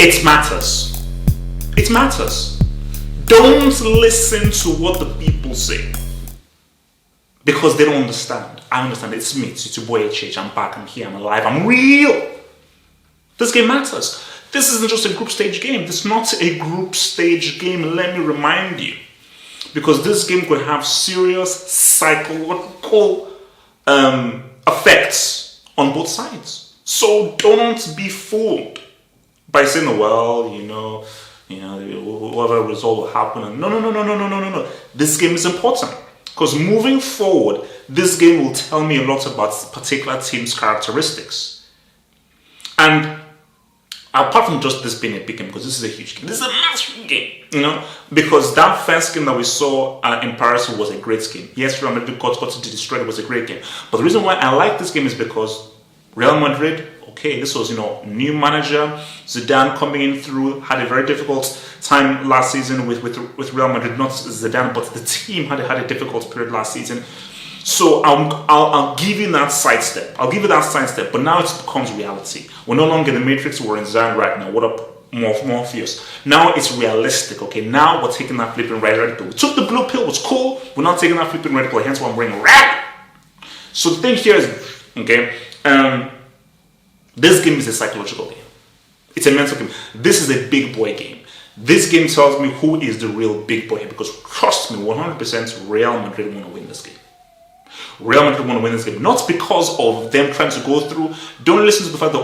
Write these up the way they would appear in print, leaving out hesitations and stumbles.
It matters. It matters. Don't listen to what the people say because they don't understand. I understand. It's me. It's your boy HH. I'm back. I'm here. I'm alive. I'm real. This game matters. This isn't just a group stage game. This is not a group stage game. Let me remind you. Because this game could have serious psychological effects on both sides. So don't be fooled by saying, well, whatever result will happen. No. This game is important. Because moving forward, this game will tell me a lot about particular team's characteristics. And apart from just this being a big game, because this is a huge game, this is a massive game, because that first game that we saw in Paris was a great game. Yes, Real Madrid got to destroy it, was a great game. But the reason why I like this game is because Real Madrid, this was, new manager, Zidane coming in through, had a very difficult time last season with Real Madrid, not Zidane, but the team had a difficult period last season. So I'll give you that sidestep. But now it becomes reality. We're no longer in the Matrix. We're in Zion right now. What up, Morpheus? Now it's realistic. Okay, now we're taking that flipping red pill. We took the blue pill. It was cool. We're not taking that flipping red pill. Hence why I'm wearing red. So the thing here is, this game is a psychological game. It's a mental game. This is a big boy game. This game tells me who is the real big boy here. Because trust me, 100% Real Madrid want to win this game. Real Madrid want to win this game, not because of them trying to go through. Don't listen to the fact that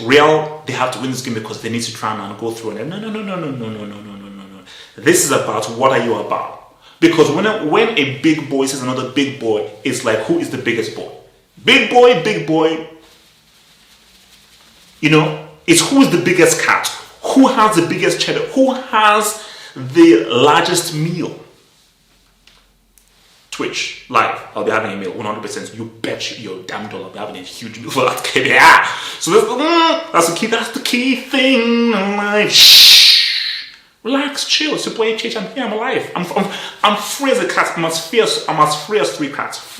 Real, they have to win this game because they need to try and go through. No. This is about what are you about? Because when a big boy says another big boy, it's like, who is the biggest boy? Big boy. It's who is the biggest cat, who has the biggest cheddar, who has the largest meal. Twitch live, I'll be having a meal 100%. You bet your damn dollar I'll be having a huge meal for that kid. Yeah. So that's the key thing in life. Shh. Relax, chill. It's your boy HH. I'm here. I'm alive. I'm free as a cat. I'm as free as three cats.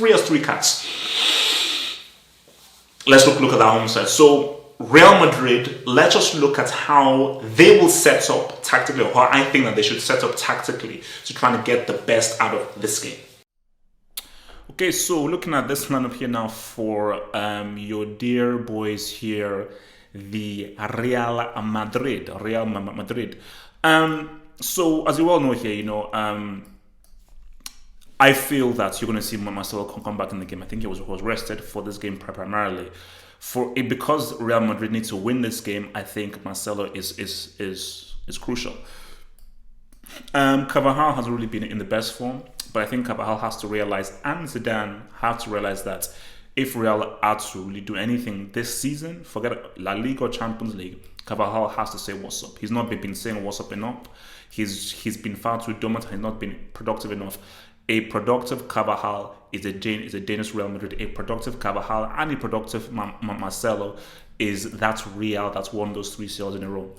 Let's look at that home side. So Real Madrid, let's just look at how they will set up tactically, or how I think that they should set up tactically to try and get the best out of this game. Okay, so looking at this lineup here now for your dear boys here, the Real Madrid. So as you all know here, I feel that you're going to see Marcelo come back in the game. I think he was rested for this game primarily. Because Real Madrid needs to win this game, I think Marcelo is crucial. Carvajal hasn't really been in the best form. But I think Carvajal has to realize, and Zidane have to realize, that if Real are to really do anything this season, forget La Liga or Champions League, Carvajal has to say what's up. He's not been saying what's up enough. He's been far too dominant. He's not been productive enough. A productive Carvajal is a dangerous Real Madrid. A productive Carvajal and a productive Marcelo is that Real that's won those 3 series in a row.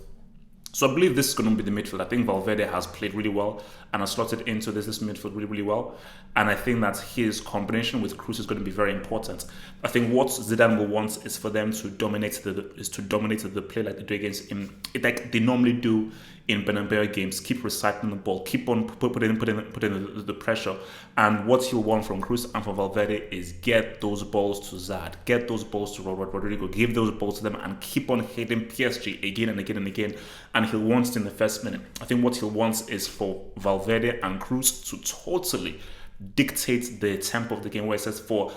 So I believe this is going to be the midfield. I think Valverde has played really well and has slotted into this midfield really, really well. And I think that his combination with Cruz is going to be very important. I think what Zidane will want is for them to dominate the play like they do against him, like they normally do in Bernabeu games. Keep recycling the ball, keep on putting the pressure. And what he'll want from Cruz and from Valverde is get those balls to Zad, get those balls to Rodrigo, give those balls to them, and keep on hitting PSG again and again and again. And he'll want it in the first minute. I think what he'll want is for Valverde and Cruz to totally dictate the tempo of the game, where it says for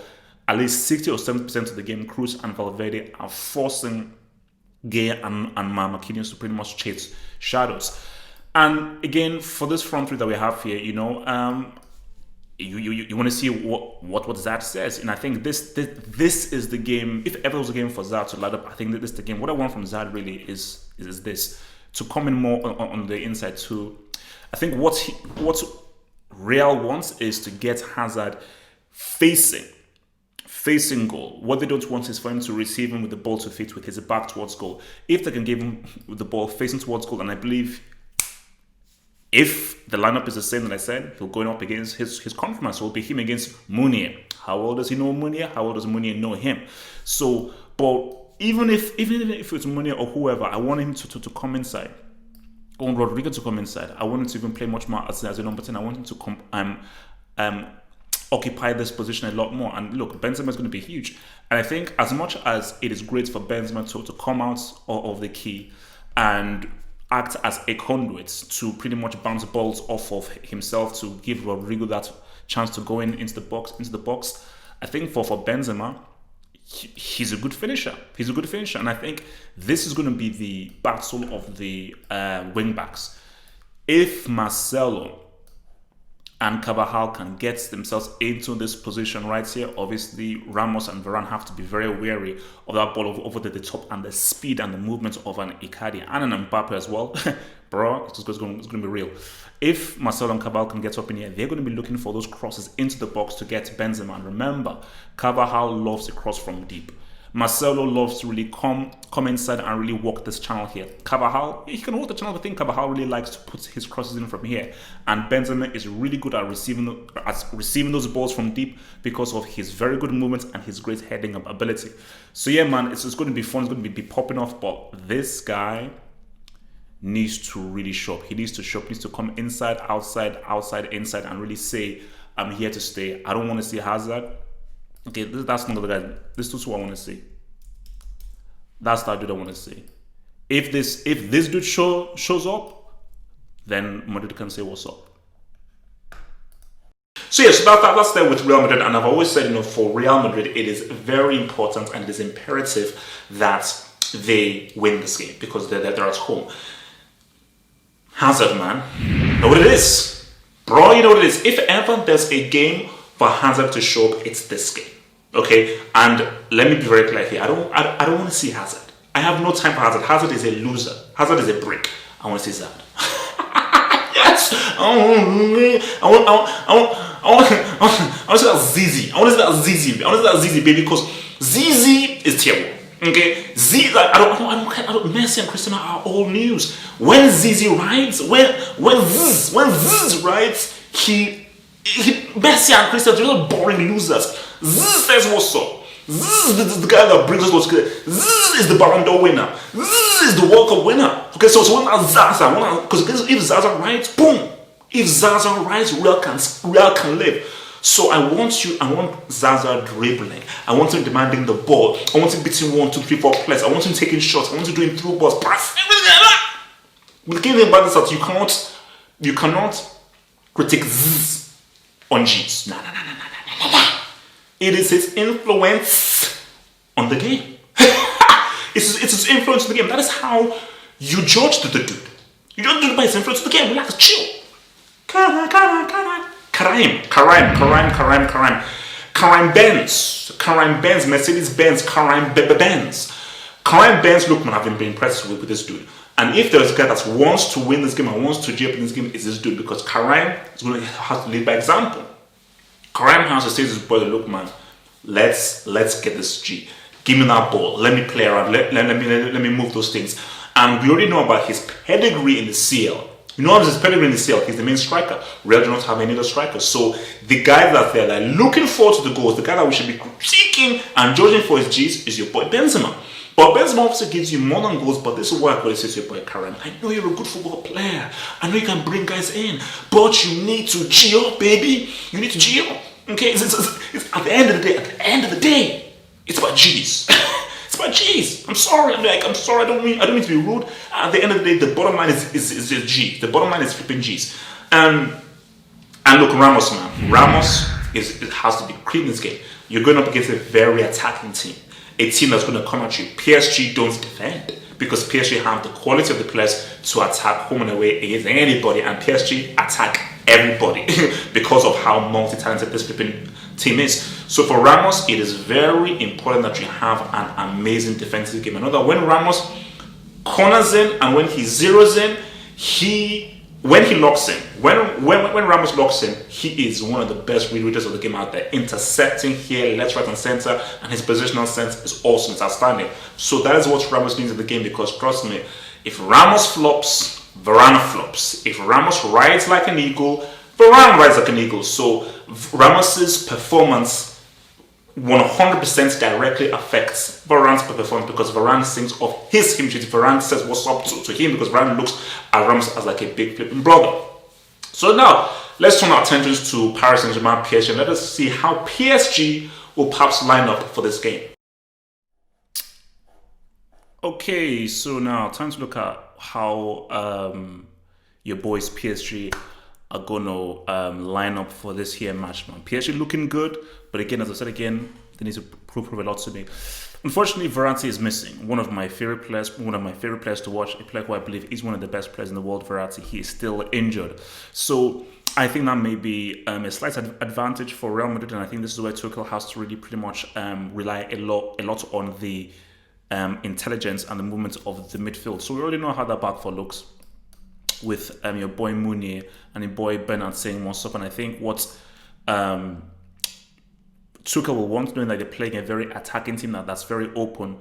at least 60 or 70% of the game, Cruz and Valverde are forcing Gay and Marquinhos to pretty much chase shadows. And again, for this front three that we have here, you want to see what Zad says. And I think this is the game. If ever was a game for Zad to light up, I think that this is the game. What I want from Zad really is this, to come in more on the inside too. I think what Real wants is to get Hazard facing goal. What they don't want is for him to receive him with the ball to feet with his back towards goal. If they can give him the ball facing towards goal, and I believe if the lineup is the same that I said, he'll go up against his confidant. So it'll be him against Munier. How well does he know Munier? How well does Munier know him? So, but even if it's Money or whoever, I want him to come inside. I want Rodrigo to come inside. I want him to even play much more as a number 10. I want him to occupy this position a lot more. And look, Benzema is going to be huge. And I think as much as it is great for Benzema to come out of the key and act as a conduit to pretty much bounce balls off of himself to give Rodrigo that chance to go into the box. I think for Benzema, he's a good finisher. He's a good finisher. And I think this is going to be the battle of the wing backs. If Marcelo and Carvajal can get themselves into this position right here, obviously Ramos and Varane have to be very wary of that ball over the top and the speed and the movement of an Icardi and an Mbappe as well. Bro, it's going to be real. If Marcelo and Carvajal can get up in here, they're going to be looking for those crosses into the box to get Benzema. And remember, Carvajal loves to cross from deep. Marcelo loves to really come inside and really walk this channel here. Carvajal, he can walk the channel, but I think Carvajal really likes to put his crosses in from here. And Benzema is really good at receiving those balls from deep because of his very good movement and his great heading ability. So yeah, man, it's going to be fun. It's going to be popping off. But this guy needs to really show up. He needs to show up. He needs to come inside, outside, inside, and really say, I'm here to stay. I don't want to see Hazard. Okay, that's not the guy. This is who I want to see. That's the dude I want to see. If this dude shows up, then Madrid can say what's up. So yeah, so that's there with Real Madrid. And I've always said, for Real Madrid, it is very important and it is imperative that they win this game because they're at home. Hazard, man, you know what it is, bro. You know what it is. If ever there's a game for Hazard to show up, it's this game. Okay, and let me be very clear here. I don't want to see Hazard. I have no time for Hazard. Hazard is a loser. Hazard is a brick. I want to see Hazard. Yes. I want to see that Zizi. I want to see that Zizi, baby, because Zizi is terrible. Okay, Messi and Cristiano are old news. When Zizi rides, when Ziz rides, Messi and Cristiano are really boring losers. Ziz says what's up. Ziz is the guy that brings us all together. Ziz is the Ballon d'Or winner. Ziz is the World Cup winner. Okay, so when Zaza, because if Zaza rides, boom. If Zaza rides, Real can live. So I want Zaza dribbling. I want him demanding the ball. I want him beating 1, 2, 3, 4 players. I want him taking shots. I want him doing through balls. But the thing about this is that you cannot critique Zzz on G's. No. It is his influence on the game. It's his influence on the game. That is how you judge the dude. You don't do it by his influence on the game. Relax, chill. Karim Benz, Mercedes-Benz, Karim Benz, look, man, I've been impressed with this dude. And if there's a guy that wants to win this game and wants to jump in this game, it's this dude, because Karim is going to have to lead by example. Karim has to say to his brother, look, man, let's get this G. Give me that ball. Let me play around. Let me move those things. And we already know about his pedigree in the CL. You know his pedigree in the CL. He's the main striker. Real do not have any other strikers. So the guy that they're like looking forward to the goals, the guy that we should be critiquing and judging for his G's is your boy Benzema. But Benzema obviously gives you more than goals, but this is why I say to your boy Karim, I know you're a good football player. I know you can bring guys in, but you need to G up, baby. You need to G up. Okay? It's at the end of the day, it's about G's. It's about G's. I'm sorry. I'm sorry. I don't mean to be rude. At the end of the day, the bottom line is just G. The bottom line is flipping G's. And look, Ramos, man. Ramos has to be creating this game. You're going up against a very attacking team. A team that's going to come at you. PSG don't defend because PSG have the quality of the players to attack home and away against anybody, and PSG attack everybody because of how multi-talented this flipping team is. So for Ramos, it is very important that you have an amazing defensive game. Another, when Ramos corners in and when he zeroes in, when he locks in, when Ramos locks in, he is one of the best readers of the game out there. Intercepting here, left, right, and center, and his positional sense is awesome. It's outstanding. So that is what Ramos means in the game, because trust me, if Ramos flops, Varane flops. If Ramos rides like an eagle, Varane rides like an eagle. So Ramos's performance 100% directly affects Varane's performance because Varane sings of his hymn sheet. Varane says what's up to him because Varane looks at Ramos as like a big flipping brother. So now, let's turn our attentions to Paris Saint-Germain PSG and let us see how PSG will perhaps line up for this game. Okay, so now time to look at how your boys PSG are going to line up for this here match, man. PSG looking good, but again, as I said again, they need to prove a lot to me. Unfortunately, Verratti is missing. One of my favorite players to watch, a player who I believe is one of the best players in the world, Verratti. He is still injured. So I think that may be a slight advantage for Real Madrid, and I think this is where Tuchel has to really pretty much rely a lot on the intelligence and the movement of the midfield. So we already know how that back four looks with your boy Mounier and your boy Bernat saying what's up. And I think what Tuchel will want, knowing that they're playing a very attacking team that's very open,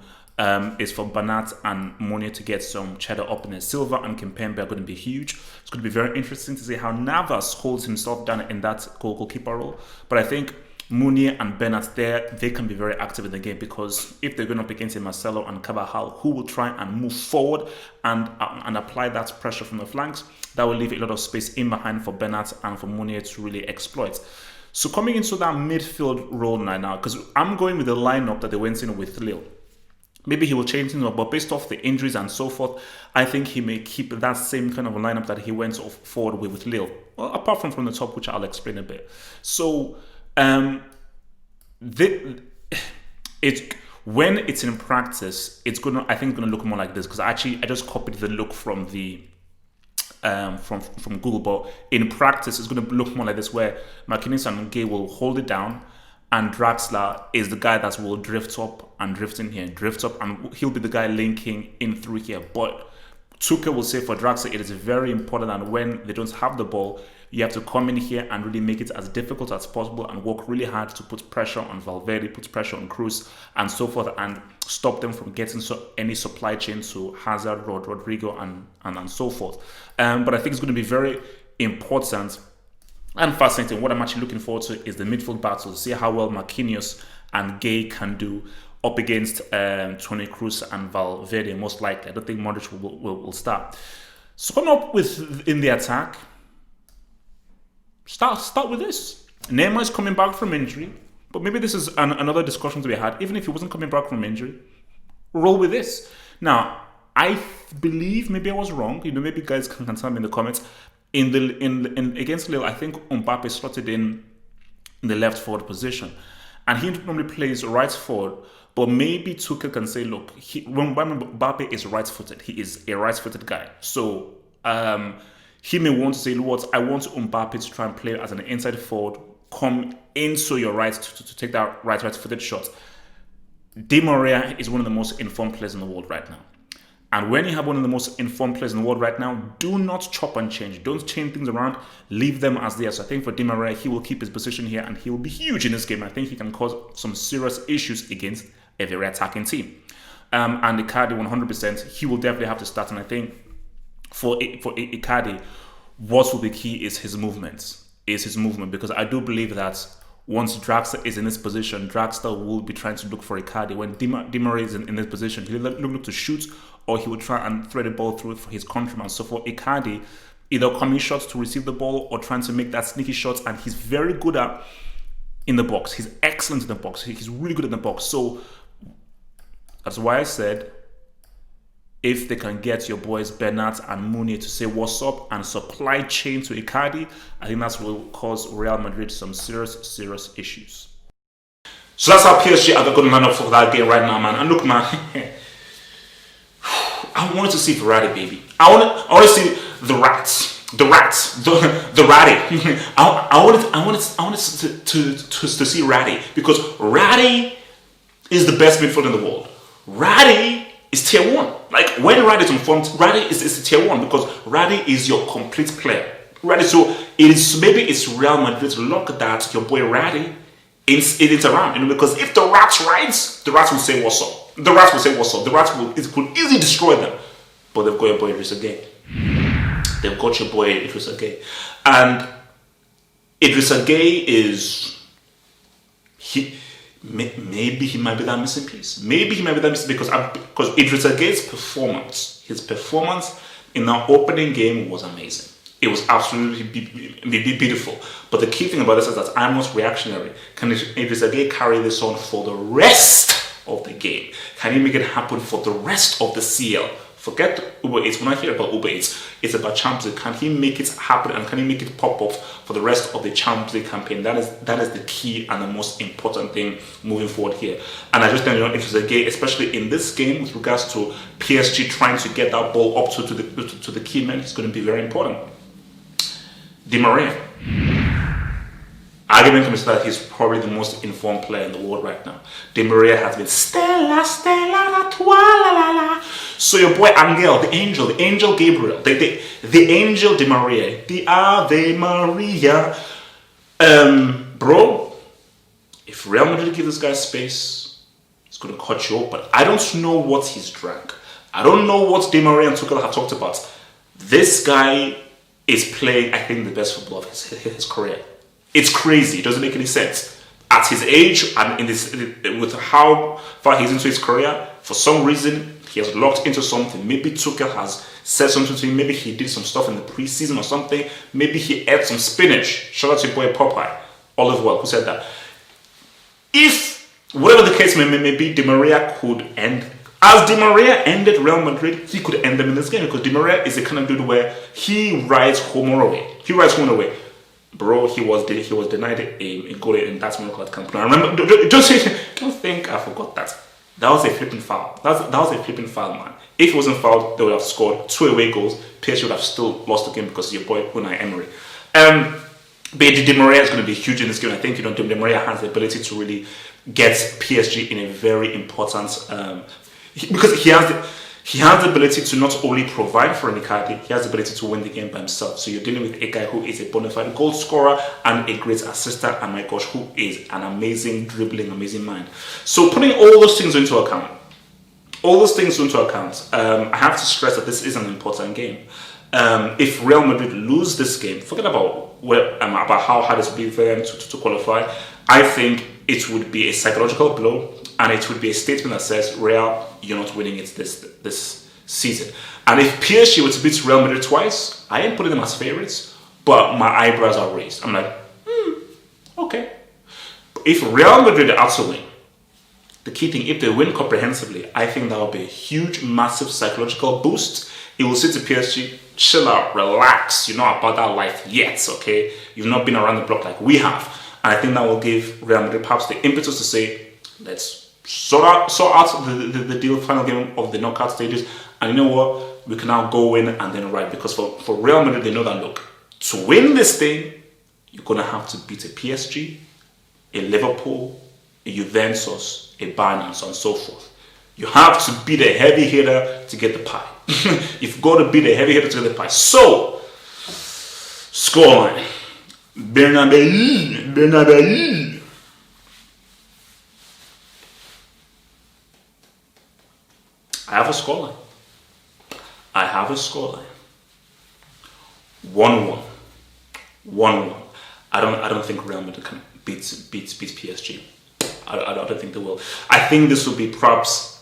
is for Bernat and Mounier to get some cheddar up in there. Silva and Kimpembe are going to be huge. It's going to be very interesting to see how Navas holds himself down in that goalkeeper role. But I think Mounier and Bernat there, they can be very active in the game because if they're going up against Marcelo and Carvajal, who will try and move forward and apply that pressure from the flanks, that will leave a lot of space in behind for Bernat and for Mounier to really exploit. So coming into that midfield role now, because I'm going with the lineup that they went in with Lille. Maybe he will change things up, but based off the injuries and so forth, I think he may keep that same kind of a lineup that he went forward with Lille. Well, apart from the top, which I'll explain a bit. So when it's in practice, it's gonna look more like this because I just copied the look from the from Google, but in practice it's going to look more like this, where Marquinhos and Gay will hold it down, and Draxler is the guy that will drift up and drift in here, and he'll be the guy linking in through here. But Tuchel will say for Draxler, it is very important that when they don't have the ball, you have to come in here and really make it as difficult as possible and work really hard to put pressure on Valverde, put pressure on Cruz, and so forth, and stop them from getting any supply chain to Hazard, Rodrigo, and so forth. But I think it's going to be very important and fascinating. What I'm actually looking forward to is the midfield battle, to see how well Marquinhos and Gay can do up against Toni Kroos and Valverde, most likely. I don't think Modric will start. So coming up with in the attack, start with this. Neymar is coming back from injury, but maybe this is another discussion to be had. Even if he wasn't coming back from injury, roll with this. Now, I believe maybe I was wrong. Maybe guys can tell me in the comments. In against Lille, I think Mbappe slotted in the left forward position, and he normally plays right forward. But maybe Tuchel can say, look, when Mbappe is right-footed, he is a right-footed guy. So he may want to say, look, I want Mbappe to try and play as an inside forward, come into your right to take that right-footed shot. Di Maria is one of the most informed players in the world right now. And when you have one of the most informed players in the world right now, do not chop and change. Don't change things around. Leave them as they are. So I think for Di Maria, he will keep his position here and he will be huge in this game. I think he can cause some serious issues against a very attacking team. And Icardi, 100%, he will definitely have to start. And I think for Icardi, what will be key is his movement. Because I do believe that once Draxler is in this position, Draxler will be trying to look for Icardi. When Di Maria is in this position, he'll look to shoot, or he will try and thread the ball through for his countryman. So for Icardi, either coming shots to receive the ball or trying to make that sneaky shots, and he's very good at in the box. He's excellent in the box. He's really good in the box. So that's why I said, if they can get your boys Bernat and Mounier to say what's up and supply chain to Icardi, I think that's what will cause Real Madrid some serious issues. So that's how PSG are the good man up for that game right now, man. And look, man, I wanted to see Verratti, baby. I want to see the rats, the Ratty. I wanted to see Ratty, because Ratty is the best midfielder in the world. Ratty is tier 1. Like, when Ratty is informed, Ratty is tier 1, because Ratty is your complete player. Ratty, so it's Real Madrid's luck that your boy Ratty is around, because if the rats rides, the rats will say what's up. The rats could easily destroy them. But they've got your boy Idrissa Gueye. And Idrissa Gueye maybe he might be that missing piece. Maybe he might be that missing because Idrissa Gueye's his performance in the opening game was amazing. It was absolutely beautiful. But the key thing about this is that I'm not reactionary. Can Idrissa Gueye carry this on for the rest of the game? Can he make it happen for the rest of the CL? Forget Uber Eats. When I hear about Uber Eats, it's about Champions League. Can he make it happen and can he make it pop off for the rest of the Champions League campaign? That is the key and the most important thing moving forward here. And I just think, Idrissa Gueye, especially in this game with regards to PSG trying to get that ball up to the key man, it's going to be very important. Di Maria. Argument comes that he's probably the most informed player in the world right now. Di Maria has been Stella, la tua, la la. So your boy Angel, the angel Gabriel, the angel Di Maria, the Ave Maria. Bro, if Real Madrid give this guy space, it's going to cut you up. But I don't know what he's drank. I don't know what Di Maria and Tuchel have talked about. This guy is playing, I think, the best football of his career. It's crazy. It doesn't make any sense. At his age and with how far he's into his career, for some reason, he has locked into something. Maybe Tuchel has said something to him. Maybe he did some stuff in the preseason or something. Maybe he ate some spinach. Shout out to your boy Popeye. Olive well, who said that? If, whatever the case may be, Di Maria could end. As Di Maria ended Real Madrid, he could end them in this game because Di Maria is the kind of dude where he rides home or away. He rides home or away. Bro, he was denied a goal in that Miracle at Camp Nou. I remember, don't think I forgot that. That was a flipping foul. That was a flipping foul, man. If it wasn't fouled, they would have scored 2 away goals. PSG would have still lost the game because of your boy Unai Emery. But Di Maria is going to be huge in this game. I think Di Maria has the ability to really get PSG in a very important because he has the ability to not only provide for Icardi, he has the ability to win the game by himself. So you're dealing with a guy who is a bona fide goal scorer and a great assister, and my gosh, who is an amazing dribbling, amazing mind. So putting all those things into account, I have to stress that this is an important game. If Real Madrid lose this game, forget about how hard it will be for them to qualify. I think it would be a psychological blow, and it would be a statement that says, Real, you're not winning it this season. And if PSG were to beat Real Madrid twice, I ain't putting them as favorites, but my eyebrows are raised. I'm like, okay. If Real Madrid are to win, the key thing, if they win comprehensively, I think that will be a huge, massive psychological boost. It will say to PSG, chill out, relax, you're not about that life yet, okay? You've not been around the block like we have. And I think that will give Real Madrid perhaps the impetus to say, let's sort out the deal, final game of the knockout stages. And you know what? We can now go in and then ride. Because for Real Madrid, they know that, look, to win this thing, you're going to have to beat a PSG, a Liverpool, a Juventus, a Bayern, and so on and so forth. You have to beat a heavy hitter to get the pie. You've got to beat a heavy hitter to get the pie. So, scoreline. Bernabeu. I have a scoreline. 1-1. 1-1. I don't think Real Madrid can beat PSG. I don't think they will. I think this will be perhaps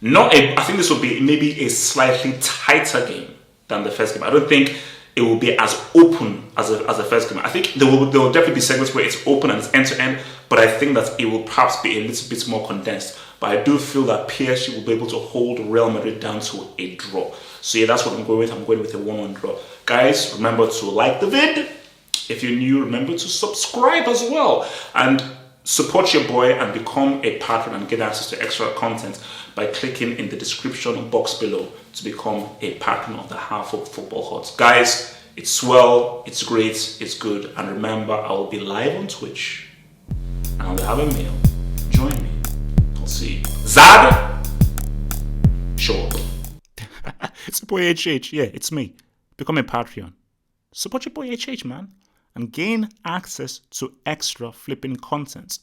I think this will be maybe a slightly tighter game than the first game. I don't think it will be as open as the first game. I think there will definitely be segments where it's open and it's end to end, but I think that it will perhaps be a little bit more condensed. But I do feel that PSG will be able to hold Real Madrid down to a draw. So yeah, that's what I'm going with. I'm going with a 1-1 draw. Guys, remember to like the vid. If you're new, remember to subscribe as well. And support your boy and become a patron and get access to extra content by clicking in the description box below to become a patron of the Half of Football Hut. Guys, it's swell, it's great, it's good. And remember, I will be live on Twitch and I'll have a meal. Join me. I'll see you. Zad! Show up. It's the boy HH. Yeah, it's me. Become a Patreon. Support your boy HH, man. And gain access to extra flipping content.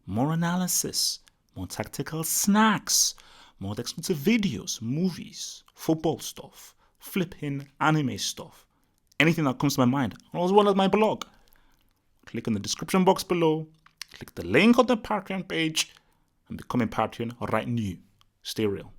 More analysis. More tactical snacks. More exclusive videos, movies, football stuff, flipping anime stuff. Anything that comes to my mind. I was one of my blog. Click on the description box below Click the link on the Patreon page and become a Patreon right now. Stay real.